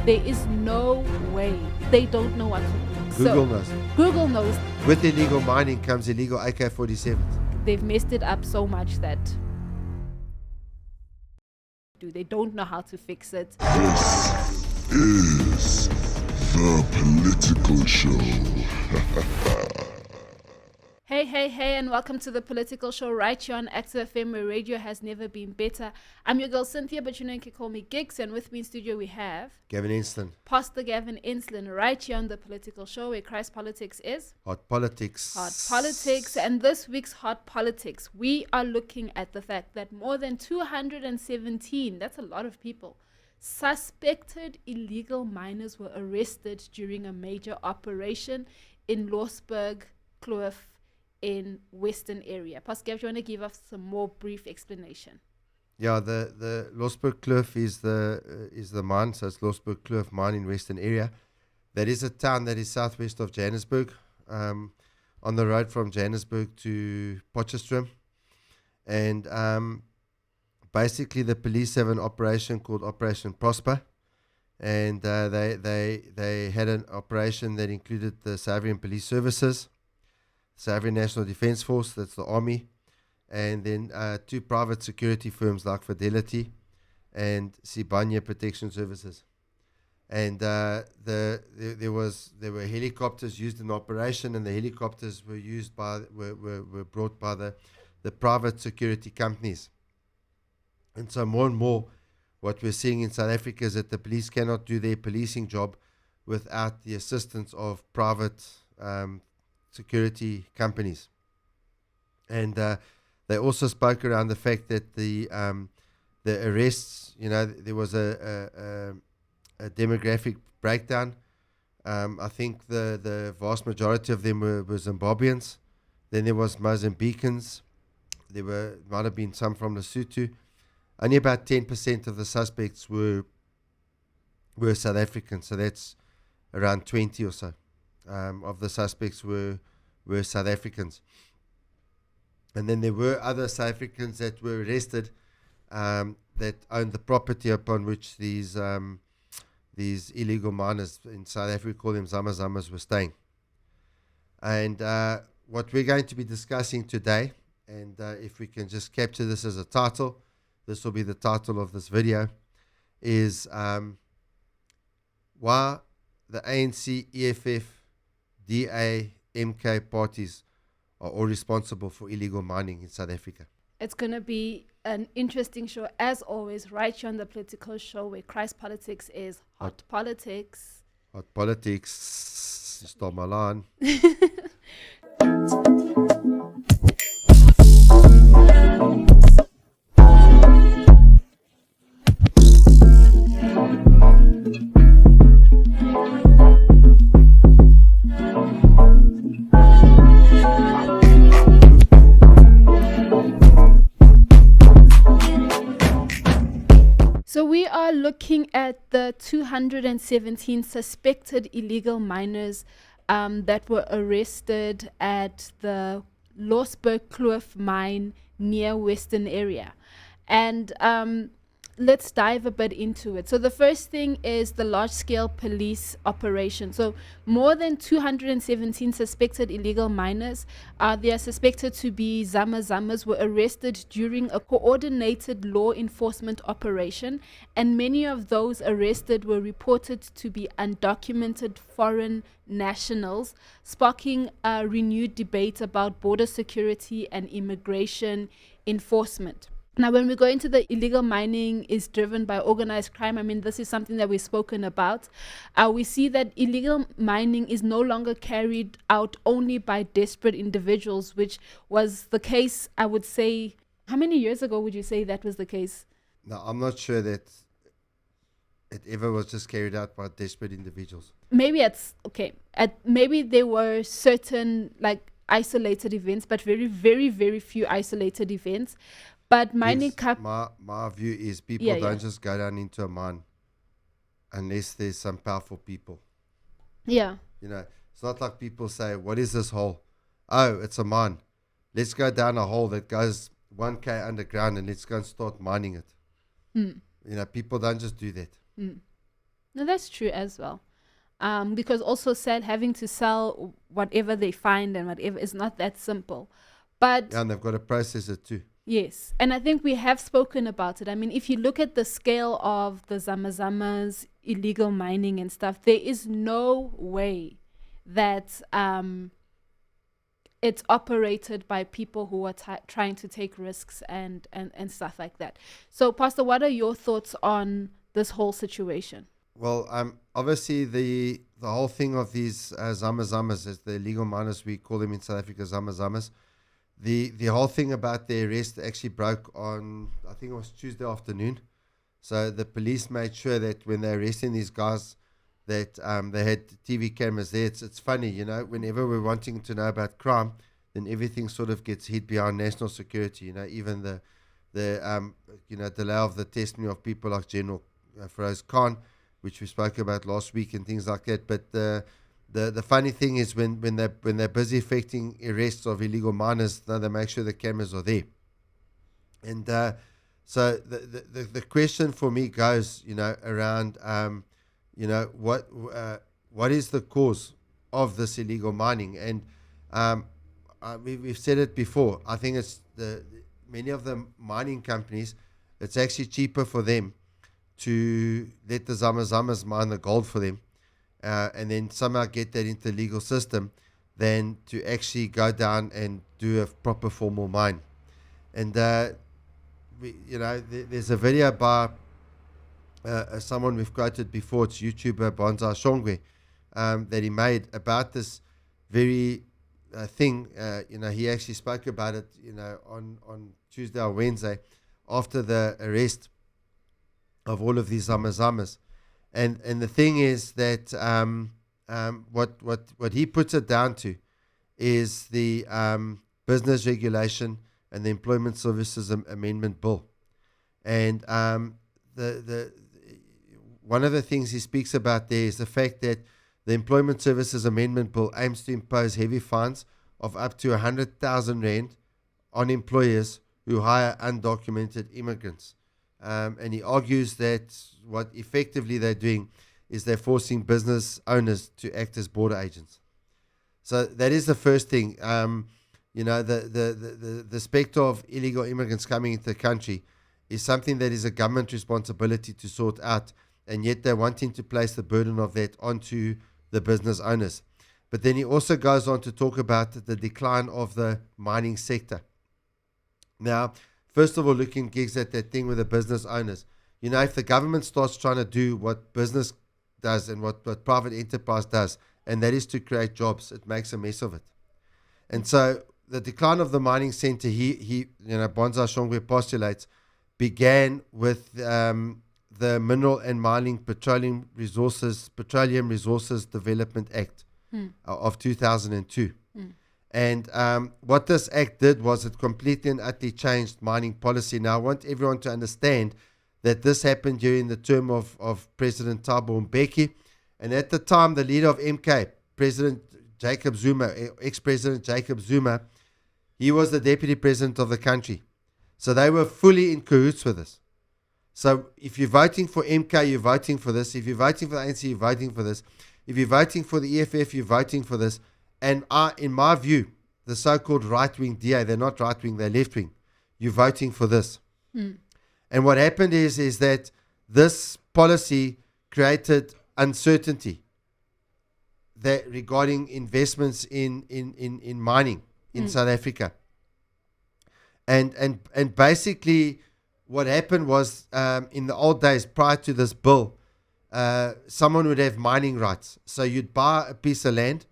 There is no way. They don't know what to do. Google knows. Google knows. With illegal mining comes illegal AK-47s. They've messed it up so much that they don't know how to fix it. This is the Political Show. Hey, and welcome to the Political Show right here on Active FM, where radio has never been better. I'm your girl Cynthia, but you know you can call me Gigs, and with me in studio we have Gavin Enston. Pastor Gavin Enston, right here on the Political Show, where Christ Politics is Hot politics. Hot Politics. And this week's Hot Politics, we are looking at the fact that more than 217, that's a lot of people, suspected illegal miners were arrested during a major operation in Louwsburg, Kloof, in Western area. Pastor Gav, do you want to give us some more brief explanation? Yeah, the Louwsburg Kloof is the mine, so it's Louwsburg Kloof mine in Western area. That is a town that is southwest of Johannesburg, on the road from Johannesburg to Potchefstroom. And basically the police have an operation called Operation Prosper. And they had an operation that included the South African Police Services, South African National Defence Force, that's the army, and then two private security firms like Fidelity and Sibanye Protection Services. And there were helicopters used in the operation, and the helicopters were brought by the private security companies. And so more and more what we're seeing in South Africa is that the police cannot do their policing job without the assistance of private security companies. And they also spoke around the fact that the arrests, there was a demographic breakdown. I think the vast majority of them were Zimbabweans. Then there was Mozambicans. Might have been some from Lesotho. Only about 10% of the suspects were South African, so that's around 20 or so. Of the suspects were South Africans. And then there were other South Africans that were arrested that owned the property upon which these illegal miners in South Africa, call them Zamas, were staying. And what we're going to be discussing today, and if we can just capture this as a title, this will be the title of this video, is why the ANC, EFF, DA, MK parties are all responsible for illegal mining in South Africa. It's going to be an interesting show, as always, right here on the Political Show, where Christ Politics is Hot Politics. Hot politics. You stole my line. So we are looking at the 217 suspected illegal miners that were arrested at the Louwsburg Kloof mine near Western area. And let's dive a bit into it. So the first thing is the large-scale police operation. So more than 217 suspected illegal miners, they are suspected to be Zamas, were arrested during a coordinated law enforcement operation, and many of those arrested were reported to be undocumented foreign nationals, sparking a renewed debate about border security and immigration enforcement. Now, when we go into the illegal mining is driven by organized crime, I mean, this is something that we've spoken about. We see that illegal mining is no longer carried out only by desperate individuals, which was the case, I would say, how many years ago would you say that was the case? No, I'm not sure that it ever was just carried out by desperate individuals. Maybe maybe there were certain isolated events, but very, very, very few isolated events. But mining my view is people don't just go down into a mine unless there's some powerful people. Yeah. It's not like people say, what is this hole? Oh, it's a mine. Let's go down a hole that goes 1K underground and let's go and start mining it. People don't just do that. No, that's true as well. Because also having to sell whatever they find and whatever is not that simple. But And they've got to process it too. yes, and I think we have spoken about it. I mean, if you look at the scale of the Zamazamas, illegal mining and stuff, there is no way that it's operated by people who are trying to take risks and stuff like that. So, Pastor, what are your thoughts on this whole situation? Well, obviously the whole thing of these zamazamas, as the illegal miners, we call them in South Africa zamazamas. The whole thing about the arrest actually broke on, I think it was Tuesday afternoon. So the police made sure that when they're arresting these guys, that they had TV cameras there. It's funny, whenever we're wanting to know about crime, then everything sort of gets hid behind national security. Even the delay of the testimony of people like General Feroz Khan, which we spoke about last week, and things like that. But the funny thing is when they're busy effecting arrests of illegal miners, they make sure the cameras are there. And so the question for me goes, around, what is the cause of this illegal mining? And we've said it before. I think it's many of the mining companies, it's actually cheaper for them to let the Zamazamas mine the gold for them, and then somehow get that into the legal system, than to actually go down and do a proper formal mine. And there's a video by someone we've quoted before. It's YouTuber Bonsai Shongwe, that he made about this very thing. He actually spoke about it, on Tuesday or Wednesday after the arrest of all of these Zamazamas. And the thing is that what he puts it down to is the Business Regulation and the Employment Services Amendment Bill. And the one of the things he speaks about there is the fact that the Employment Services Amendment Bill aims to impose heavy fines of up to 100,000 rand on employers who hire undocumented immigrants. And he argues that what effectively they're doing is they're forcing business owners to act as border agents. So that is the first thing. The specter of illegal immigrants coming into the country is something that is a government responsibility to sort out, and yet they're wanting to place the burden of that onto the business owners. But then he also goes on to talk about the decline of the mining sector. Now, first of all, looking gigs at that thing with the business owners. If the government starts trying to do what business does and what private enterprise does, and that is to create jobs, it makes a mess of it. And so the decline of the mining sector, he Bonsai Shongwe postulates, began with the Mineral and Mining Petroleum Resources Development Act of 2002. And what this act did was it completely and utterly changed mining policy. Now, I want everyone to understand that this happened during the term of President Thabo Mbeki. And at the time, the leader of MK, President Jacob Zuma, ex-President Jacob Zuma, he was the deputy president of the country. So they were fully in cahoots with this. So if you're voting for MK, you're voting for this. If you're voting for the ANC, you're voting for this. If you're voting for the EFF, you're voting for this. And in my view, the so-called right-wing DA, they're not right-wing, they're left-wing. You're voting for this. And what happened is that this policy created uncertainty that regarding investments in mining in South Africa. And basically what happened was, in the old days prior to this bill, someone would have mining rights. So you'd buy a piece of land,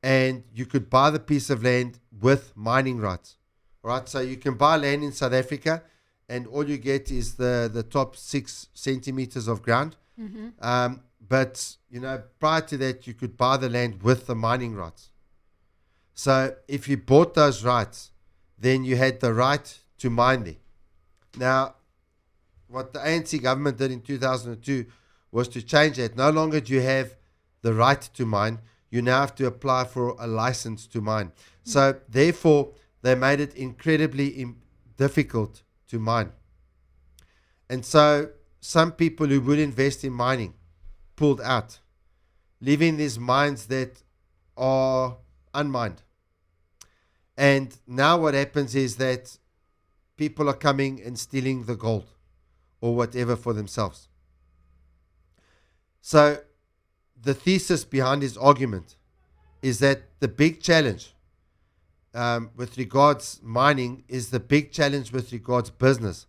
and you could buy the piece of land with mining rights. All right, so you can buy land in South Africa, and all you get is the top 6 centimeters of ground. But prior to that, you could buy the land with the mining rights. So if you bought those rights, then you had the right to mine there. Now, what the ANC government did in 2002 was to change that. No longer do you have the right to mine. You now have to apply for a license to mine. So therefore, they made it incredibly difficult to mine. And so some people who would invest in mining pulled out, leaving these mines that are unmined. And now what happens is that people are coming and stealing the gold or whatever for themselves. So the thesis behind his argument is that the big challenge with regards mining is the big challenge with regards business.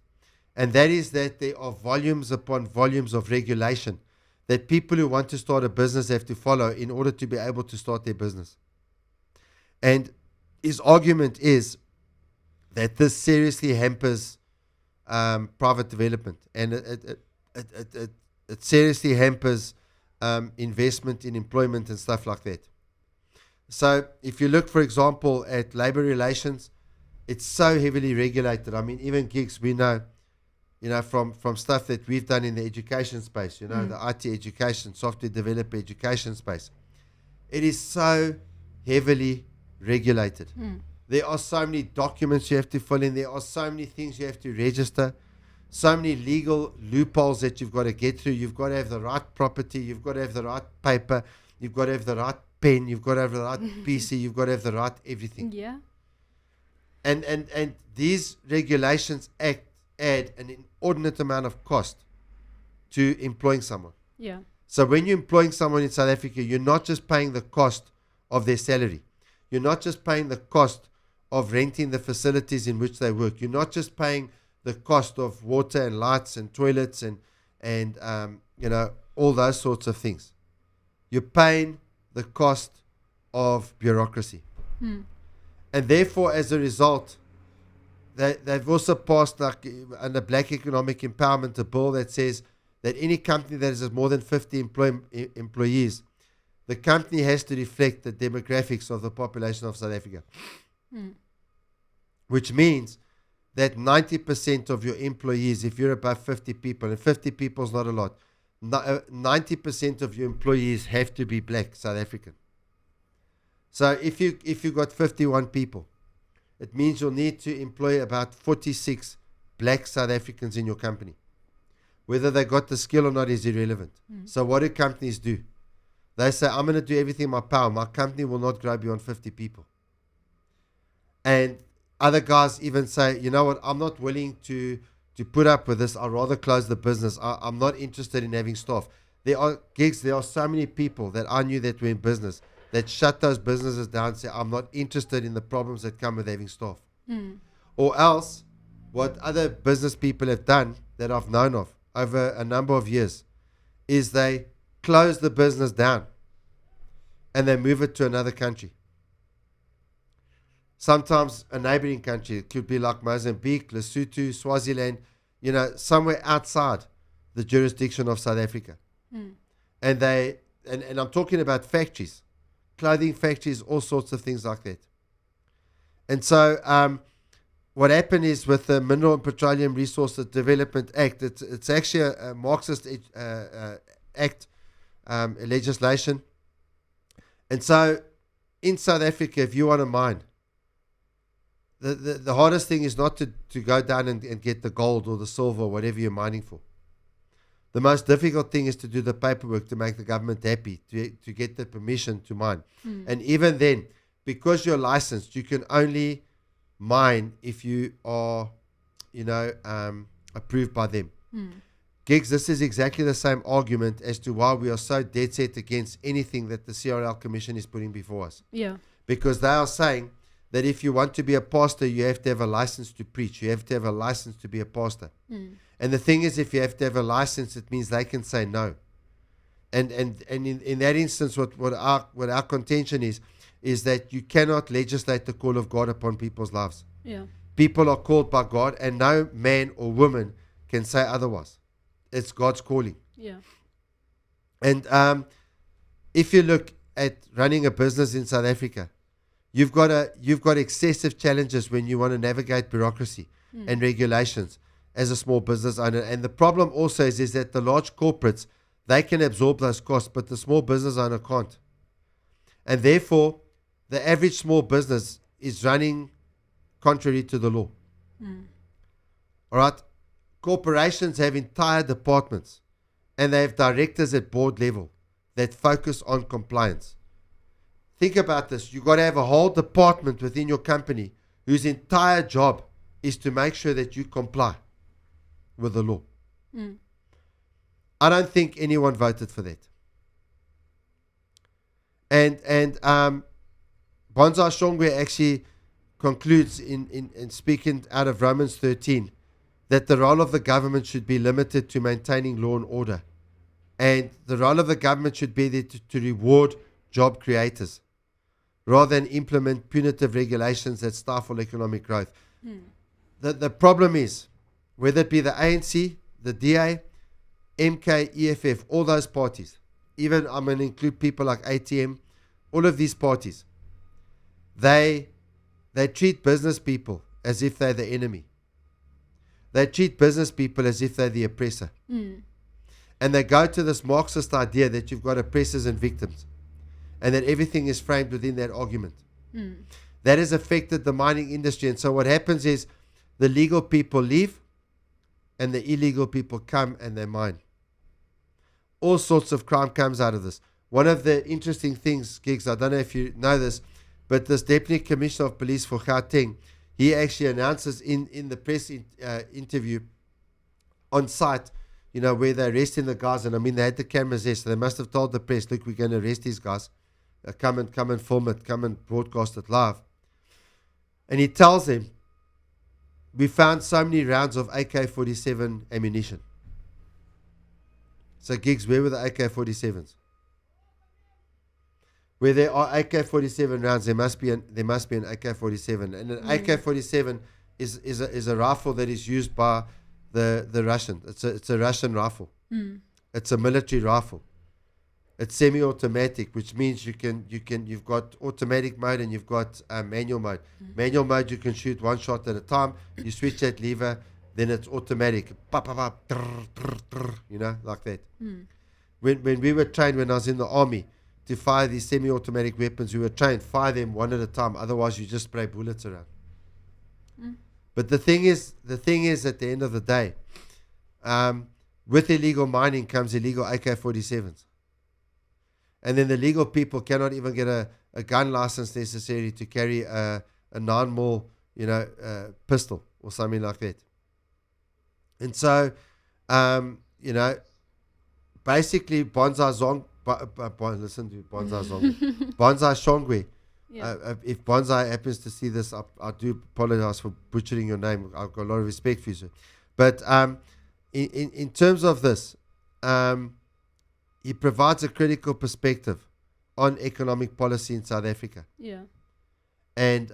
And that is that there are volumes upon volumes of regulation that people who want to start a business have to follow in order to be able to start their business. And his argument is that this seriously hampers private development, and it seriously hampers investment in employment and stuff like that. So if you look, for example, at labor relations, it's so heavily regulated. I mean, even gigs, we know, from stuff that we've done in the education space, the IT education, software developer education space. It is so heavily regulated. There are so many documents you have to fill in. There are so many things you have to register. So many legal loopholes that you've got to get through. You've got to have the right property. You've got to have the right paper. You've got to have the right pen. You've got to have the right PC. You've got to have the right everything. Yeah. And these regulations add an inordinate amount of cost to employing someone. Yeah. So when you're employing someone in South Africa, you're not just paying the cost of their salary. You're not just paying the cost of renting the facilities in which they work. You're not just paying the cost of water and lights and toilets and all those sorts of things. You're paying the cost of bureaucracy. And therefore, as a result, they've also passed, like under Black Economic Empowerment, a bill that says that any company that has more than 50 employees, the company has to reflect the demographics of the population of South Africa. Which means that 90% of your employees, if you're above 50 people, and 50 people is not a lot, 90% of your employees have to be black South African. So if you got 51 people, it means you'll need to employ about 46 black South Africans in your company. Whether they got the skill or not is irrelevant. So what do companies do? They say, I'm going to do everything in my power. My company will not grow beyond 50 people. And other guys even say, you know what, I'm not willing to put up with this. I'd rather close the business. I'm not interested in having staff. There are gigs, there are so many people that I knew that were in business that shut those businesses down and say, I'm not interested in the problems that come with having staff. Or else, what other business people have done that I've known of over a number of years is they close the business down and they move it to another country. Sometimes a neighboring country. It could be like Mozambique, Lesotho, Swaziland, somewhere outside the jurisdiction of South Africa. And and I'm talking about factories, clothing factories, all sorts of things like that. And so what happened is with the Mineral and Petroleum Resources Development Act, it's actually a Marxist act, legislation. And so in South Africa, if you want to mine, the hardest thing is not to go down and get the gold or the silver or whatever you're mining for. The most difficult thing is to do the paperwork to make the government happy, to get the permission to mine. And even then, because you're licensed, you can only mine if you are, approved by them. Gigs, this is exactly the same argument as to why we are so dead set against anything that the CRL Commission is putting before us. Yeah. Because they are saying that if you want to be a pastor, you have to have a license to preach. You have to have a license to be a pastor. And the thing is, if you have to have a license, it means they can say no. And in that instance, what our contention is that you cannot legislate the call of God upon people's lives. Yeah. People are called by God, and no man or woman can say otherwise. It's God's calling. Yeah. And if you look at running a business in South Africa, you've got excessive challenges when you want to navigate bureaucracy and regulations as a small business owner. And the problem also is that the large corporates, they can absorb those costs, but the small business owner can't. And therefore, the average small business is running contrary to the law. All right? Corporations have entire departments and they have directors at board level that focus on compliance. Think about this. You've got to have a whole department within your company whose entire job is to make sure that you comply with the law. I don't think anyone voted for that. And Bonza Shongwe actually concludes in speaking out of Romans 13 that the role of the government should be limited to maintaining law and order. And the role of the government should be there to reward job creators rather than implement punitive regulations that stifle economic growth. The problem is, whether it be the ANC, the DA, MK, EFF, all those parties, even I'm going to include people like ATM, all of these parties, they treat business people as if they're the enemy. They treat business people as if they're the oppressor. And they go to this Marxist idea that you've got oppressors and victims, and that everything is framed within that argument. That has affected the mining industry. And so what happens is the legal people leave and the illegal people come and they mine. All sorts of crime comes out of this. One of the interesting things, Gigs, I don't know if you know this, but this Deputy Commissioner of Police for Gauteng, he actually announces in the press interview on site, where they're arresting the guys. And I mean, they had the cameras there, so they must have told the press, look, we're going to arrest these guys. Come and film it, come and broadcast it live. And he tells them, we found so many rounds of AK-47 ammunition. So, Gigs, where were the AK-47s? Where there are AK-47 rounds, there must be an AK-47, and an AK-47 is a rifle that is used by the Russian. It's a Russian rifle. It's a military rifle. It's semi-automatic, which means you've got automatic mode and you've got manual mode. Manual mode, you can shoot one shot at a time. You switch that lever, then it's automatic. Pa, pa, pa, trrr, trrr, trrr, like that. When we were trained, when I was in the army, to fire these semi-automatic weapons, we were trained, fire them one at a time. Otherwise, you just spray bullets around. But the thing is, at the end of the day, with illegal mining comes illegal AK-47s. And then the legal people cannot even get a gun license necessary to carry a 9mm, pistol or something like that. And so, basically, Bonza Shongwe. If Bonza happens to see this, I do apologize for butchering your name. I've got a lot of respect for you, sir. But in terms of this, he provides a critical perspective on economic policy in South Africa. Yeah. And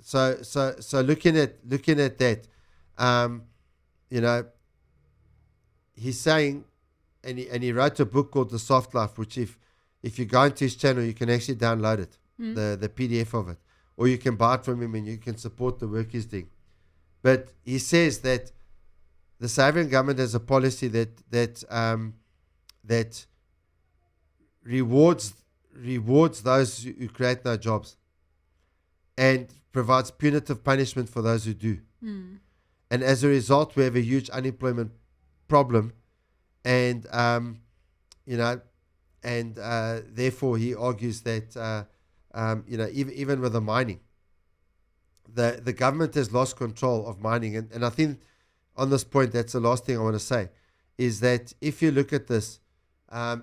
so looking at that, he's saying, and he wrote a book called The Soft Life, which if you go into his channel, you can actually download it, the PDF of it, or you can buy it from him and you can support the work he's doing. But he says that the South African government has a policy that rewards those who create no jobs and provides punitive punishment for those who do. And as a result, we have a huge unemployment problem. And, therefore he argues that, even with the mining, the government has lost control of mining. And I think on this point, that's the last thing I want to say, is that if you look at this,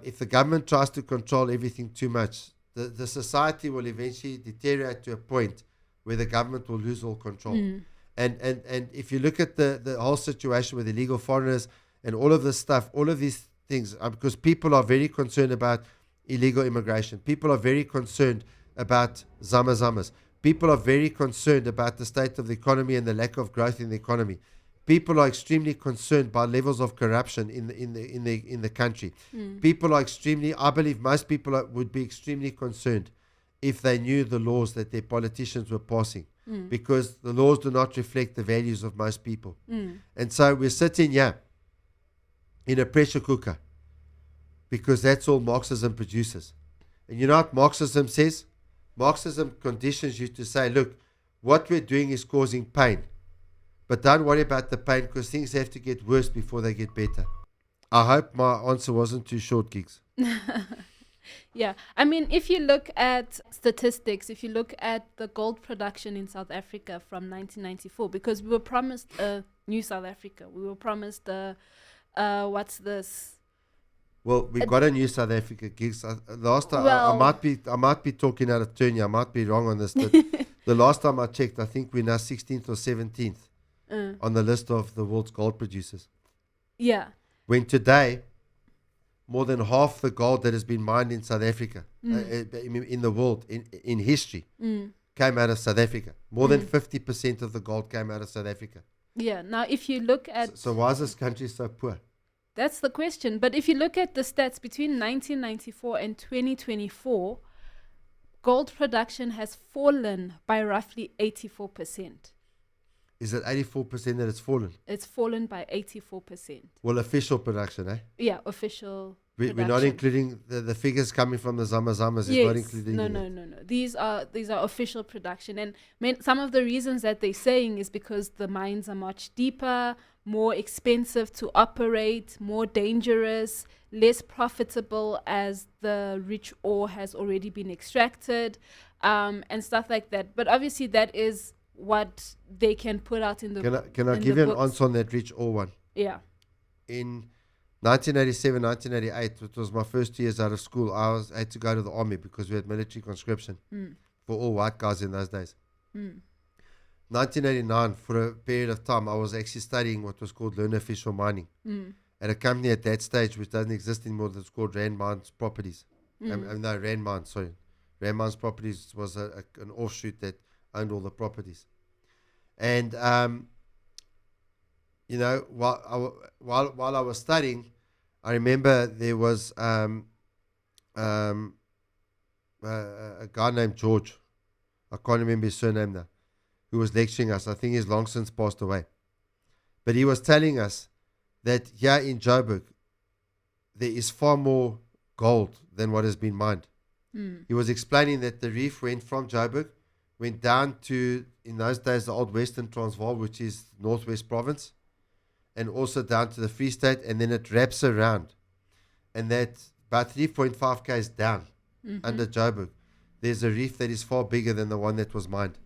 if the government tries to control everything too much, the society will eventually deteriorate to a point where the government will lose all control. And if you look at the whole situation with illegal foreigners and all of this stuff, all of these things, because people are very concerned about illegal immigration. People are very concerned about zama-zamas. People are very concerned about the state of the economy and the lack of growth in the economy. People are extremely concerned by levels of corruption in the country. People are extremely, I believe most people would be extremely concerned if they knew the laws that their politicians were passing, because the laws do not reflect the values of most people. And so we're sitting here in a pressure cooker, because that's all Marxism produces. And you know what Marxism says? Marxism conditions you to say, look, what we're doing is causing pain, but don't worry about the pain, because things have to get worse before they get better. I hope my answer wasn't too short, Gigs. Yeah, I mean, if you look at statistics, if you look at the gold production in South Africa from 1994, because we were promised a new South Africa, we were promised what's this? Well, we got a new South Africa, Gigs. Last time, Well- I might be talking out of turn here. I might be wrong on this. The last time I checked, I think we're now 16th or 17th on the list of the world's gold producers. Yeah, When today, more than half the gold that has been mined in South Africa, in the world, in history, came out of South Africa. More than 50% of the gold came out of South Africa. yeah. Now, if you look at So why is this country so poor? that's the question. But if you look at the stats between 1994 and 2024, gold production has fallen by roughly 84%. Is it 84% that it's fallen? It's fallen by 84%. Well, official production, eh? Yeah, official. We're not production. including the figures coming from the Zamas. Is Yes. not including No, in no, it. no, no. These are official production, and some of the reasons that they're saying is because the mines are much deeper, more expensive to operate, more dangerous, less profitable as the rich ore has already been extracted, and stuff like that. But obviously, that is what they can put out in the. Can I in give the you an books. answer on that rich ore one? Yeah. In 1987, 1988, which was my first 2 years out of school, I had to go to the army because we had military conscription for all white guys in those days. 1989, for a period of time, I was actually studying what was called learner official mining at a company at that stage which doesn't exist anymore. That's called Rand Mines Properties. No, Rand Mines, sorry. Rand Mines Properties was an offshoot that owned all the properties. And you know, while I was studying, I remember there was a guy named George. I can't remember his surname now, who was lecturing us. I think he's long since passed away. But he was telling us that here in Joburg, there is far more gold than what has been mined. He was explaining that the reef went from Joburg, went down to, in those days, the old Western Transvaal, which is Northwest Province, and also down to the Free State, and then it wraps around. And that about 3.5 k's down under Joburg, there's a reef that is far bigger than the one that was mined.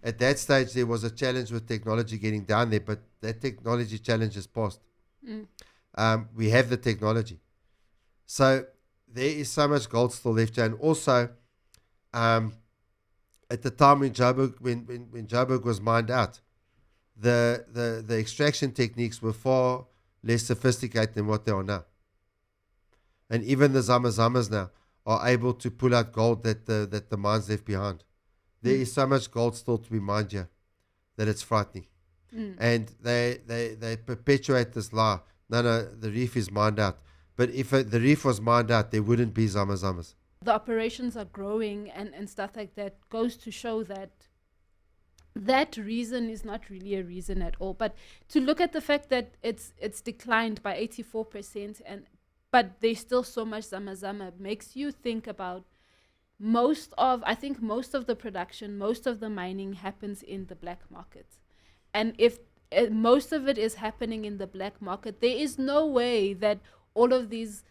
At that stage, there was a challenge with technology getting down there, but that technology challenge is past. We have the technology. So there is so much gold still left here. And also, at the time when Joburg was mined out, the extraction techniques were far less sophisticated than what they are now. And even the Zamas now are able to pull out gold that the mines left behind. There is so much gold still to be mined here that it's frightening. And they perpetuate this lie. No, the reef is mined out. But if the reef was mined out, there wouldn't be Zamas. The operations are growing and stuff like that goes to show that that reason is not really a reason at all. But to look at the fact that it's declined by 84% but there's still so much Zama makes you think about most of the production, most of the mining happens in the black market. And if most of it is happening in the black market, there is no way that all of these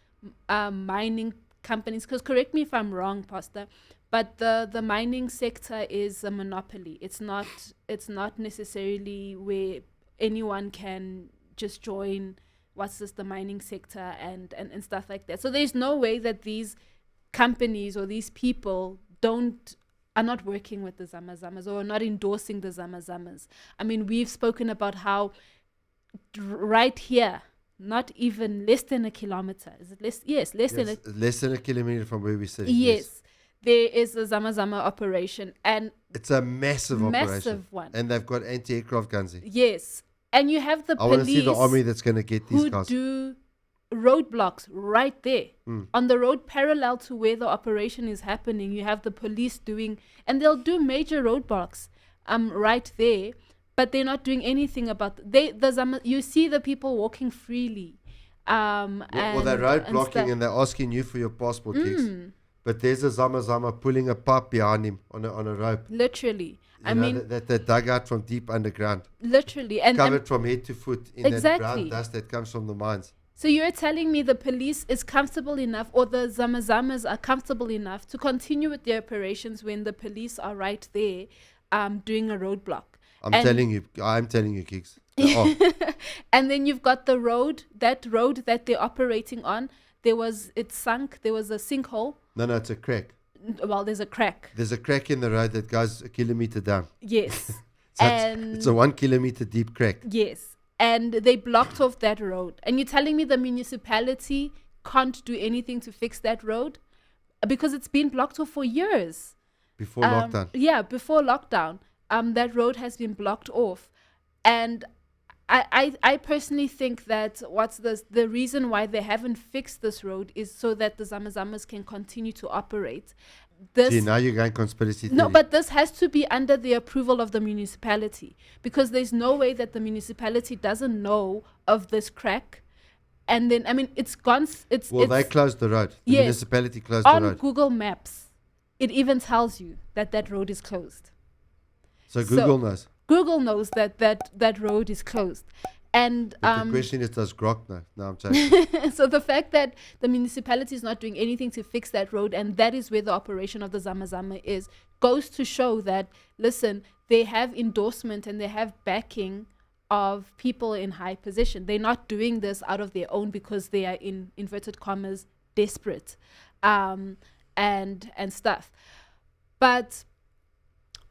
mining companies, because correct me if I'm wrong, Pastor, but the mining sector is a monopoly. It's not necessarily where anyone can just join the mining sector and stuff like that. So there's no way that these companies or these people are not working with the Zamas or not endorsing the Zamas. I mean, we've spoken about how right here, not even less than a kilometer. Is it less? Yes, less than a kilometer from where we sit. Yes, there is a Zama operation, and it's a massive operation, one, and they've got anti-aircraft guns here. Yes, and you have the I want to police see the army that's going to get these who guys. do roadblocks right there on the road parallel to where the operation is happening. You have the police doing, and they'll do major roadblocks right there. But they're not doing anything about you see the people walking freely. Well, they're roadblocking and they're asking you for your passport kicks. But there's a Zama pulling a pipe behind him on a rope. Literally. I mean that they dug out from deep underground. Literally. And covered from head to foot in exactly. that brown dust that comes from the mines. So you're telling me the police is comfortable enough, or the Zamazamas are comfortable enough to continue with their operations when the police are right there doing a roadblock? I'm And telling you, Kicks. They are. and then you've got the road that they're operating on. It sunk. There was a sinkhole. No, it's a crack. Well, there's a crack. There's a crack in the road that goes a kilometer down. Yes. So and it's a 1 kilometer deep crack. yes. And they blocked off that road. And you're telling me the municipality can't do anything to fix that road? Because it's been blocked off for years. Before lockdown. Yeah, before lockdown. That road has been blocked off. And I personally think that the reason why they haven't fixed this road is so that the Zamazamas can continue to operate. See, now you're going conspiracy theory. No, but this has to be under the approval of the municipality, because there's no way that the municipality doesn't know of this crack. And then, I mean, it's gone. They closed the road. The Yes. municipality closed the On road. Google Maps, it even tells you that road is closed. So Google knows. Google knows that road is closed. And But the question is, does Grok know? No, I'm joking. so the fact that the municipality is not doing anything to fix that road, and that is where the operation of the Zamazama is, goes to show that, listen, they have endorsement and they have backing of people in high position. They're not doing this out of their own because they are, in inverted commas, desperate and stuff. But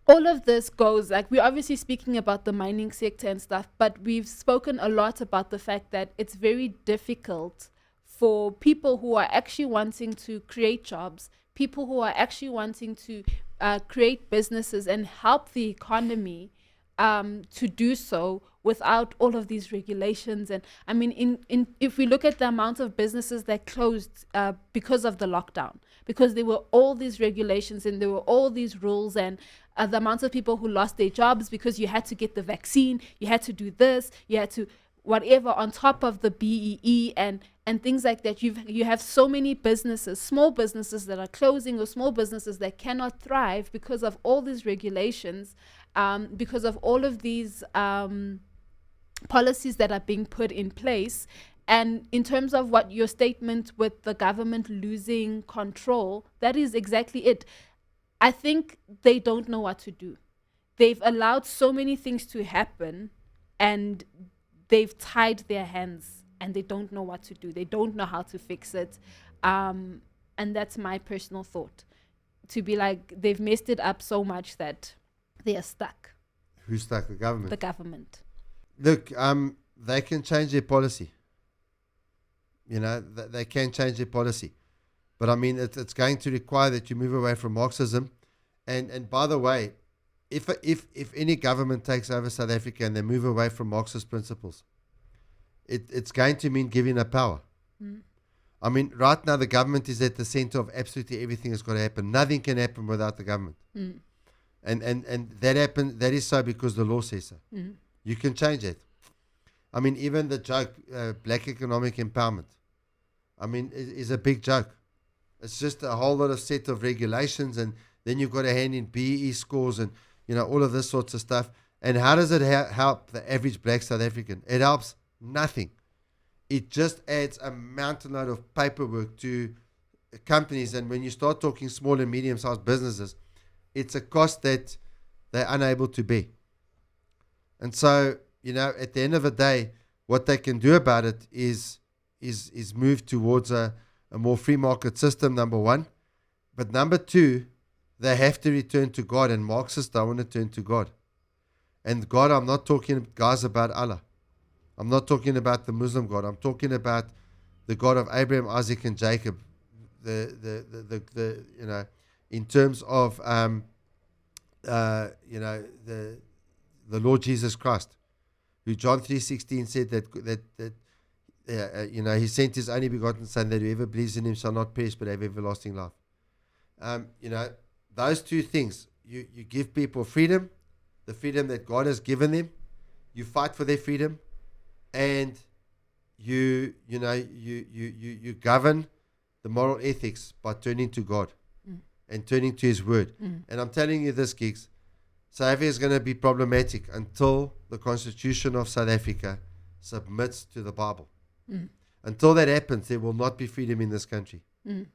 all of this goes, like, we're obviously speaking about the mining sector and stuff, but we've spoken a lot about the fact that it's very difficult for people who are actually wanting to create jobs, people who are actually wanting to create businesses and help the economy to do so without all of these regulations. And I mean, if we look at the amount of businesses that closed because of the lockdown, because there were all these regulations and there were all these rules, and the amount of people who lost their jobs because you had to get the vaccine, you had to do this, you had to whatever on top of the BEE and things like that. You have so many businesses, small businesses that are closing, or small businesses that cannot thrive because of all these regulations, because of all of these policies that are being put in place. And in terms of what your statement with the government losing control, that is exactly it. I think they don't know what to do. They've allowed so many things to happen, and they've tied their hands, and they don't know what to do. They don't know how to fix it. And that's my personal thought. To be like, they've messed it up so much that they are stuck. Who's stuck? The government. The government. Look, they can change their policy. You know, they can change their policy. But I mean, it's going to require that you move away from Marxism. And by the way, if any government takes over South Africa and they move away from Marxist principles, it's going to mean giving up power. I mean, right now the government is at the center of absolutely everything that's got to happen. Nothing can happen without the government. And that is so because the law says so. You can change it. I mean, even the joke, black economic empowerment, I mean, is a big joke. It's just a whole lot of set of regulations, and then you've got to hand in BE scores and, you know, all of this sorts of stuff. And how does it help the average black South African? It helps nothing. It just adds a mountain load of paperwork to companies. And when you start talking small and medium-sized businesses, it's a cost that they're unable to bear. And so, you know, at the end of the day, what they can do about it is move towards a more free market system, number one. But number two, they have to return to God, and Marxists don't want to turn to God. And God, I'm not talking, guys, about Allah. I'm not talking about the Muslim God. I'm talking about the God of Abraham, Isaac, and Jacob. The you know, in terms of you know, the Lord Jesus Christ, who John 3:16 said that you know, he sent his only begotten Son, that whoever believes in him shall not perish but have everlasting life. You know, those two things, you give people freedom, the freedom that God has given them, you fight for their freedom, and you govern the moral ethics by turning to God and turning to his word. And I'm telling you this, gigs, South Africa is going to be problematic until the Constitution of South Africa submits to the Bible. Until that happens, there will not be freedom in this country. In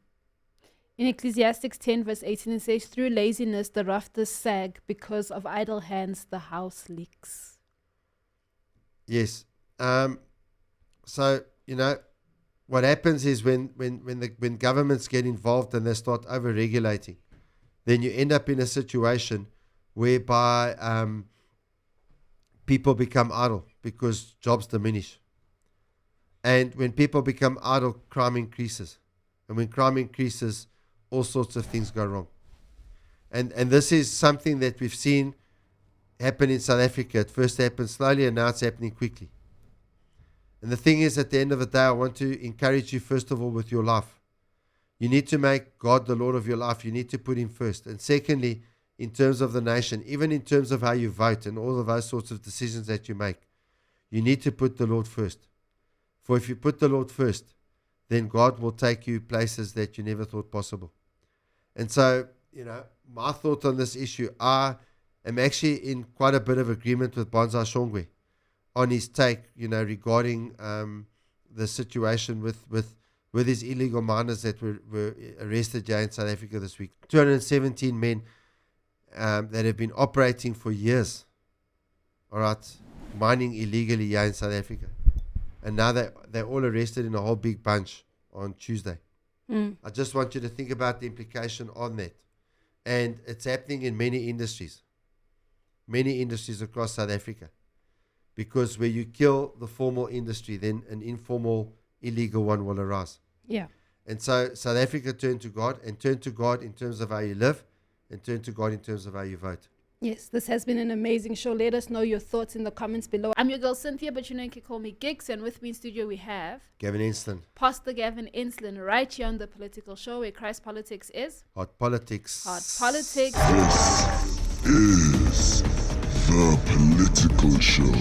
Ecclesiastes 10 verse 18, it says, through laziness the rafters sag, because of idle hands the house leaks. Yes. So, what happens is when governments get involved and they start over-regulating, then you end up in a situation whereby people become idle because jobs diminish. And when people become idle, crime increases. And when crime increases, all sorts of things go wrong. And this is something that we've seen happen in South Africa. It first happened slowly and now it's happening quickly. And the thing is, at the end of the day, I want to encourage you, first of all, with your life. You need to make God the Lord of your life. You need to put him first. And secondly, in terms of the nation, even in terms of how you vote and all of those sorts of decisions that you make, you need to put the Lord first. For if you put the Lord first, then God will take you places that you never thought possible. And so, my thought on this issue, I am actually in quite a bit of agreement with Bonsai Shongwe on his take, regarding the situation with his illegal miners that were arrested here in South Africa this week. 217 men that have been operating for years, all right, mining illegally here in South Africa. And now they're all arrested in a whole big bunch on Tuesday. I just want you to think about the implication on that. And it's happening in many industries across South Africa. Because where you kill the formal industry, then an informal, illegal one will arise. Yeah. And so South Africa turned to God, and turned to God in terms of how you live, and turned to God in terms of how you vote. Yes, this has been an amazing show. Let us know your thoughts in the comments below. I'm your girl Cynthia, but you can call me Gigs. And with me in studio we have Gavin Ensslin. Pastor Gavin Ensslin, right here on The Political Show, where Christ Politics is Hot politics. Hot Politics. This is The Political Show.